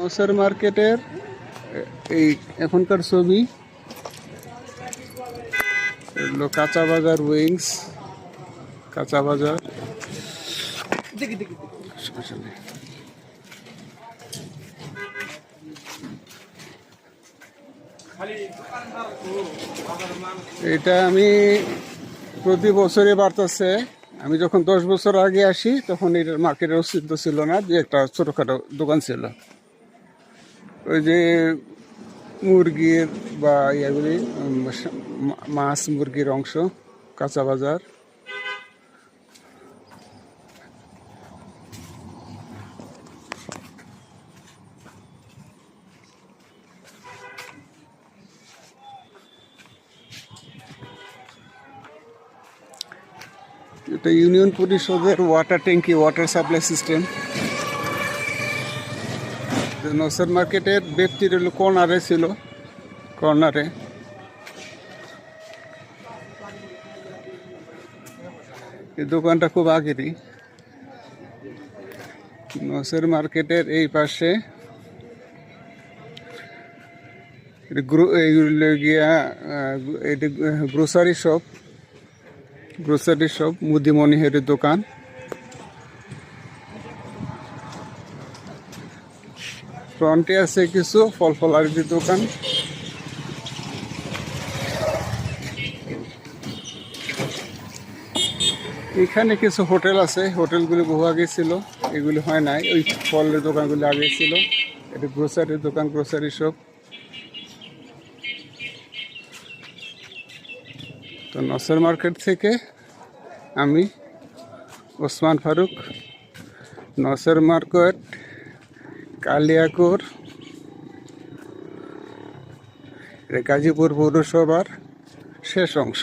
নওশের মার্কেটের এই এখনকার ছবি হলো কাঁচা বাজার উইংস, কাঁচা বাজার। এটা আমি প্রতি বছরই বাড়তেছে। আমি যখন 10 বছর আগে আসি তখন এটার মার্কেটের অস্তিত্ব ছিল না, যে একটা ছোটোখাটো দোকান ছিল। ওই যে মুরগির বা ইয়াগুলি মাছ মুরগির অংশ, কাঁচা বাজার। এটা ইউনিয়ন পরিষদের ওয়াটার ট্যাঙ্কি, ওয়াটার সাপ্লাই সিস্টেম। নওশের মার্কেটের ব্যক্তির হলো কর্নারে ছিল, কর্নারে। এই দোকানটা খুব আগেরই। নওশের মার্কেটের এই পাশে গ্রোসারি শপ, গ্রোসারি শপ, মুদিমণিহের দোকান। ফ্রন্টে আছে কিছু ফল ফলারির দোকান। এখানে কিছু হোটেল আছে, হোটেলগুলি বহু আগে ছিল, এগুলি হয় নাই। ওই ফলের দোকানগুলি আগে ছিল। এটা গ্রোসারির দোকান, গ্রোসারি শপ। তো নওশের মার্কেট থেকে আমি ওসমান ফারুক, নওশের মার্কেট, কালিয়াকৈর, গাজীপুর পৌরসভার শেষ অংশ।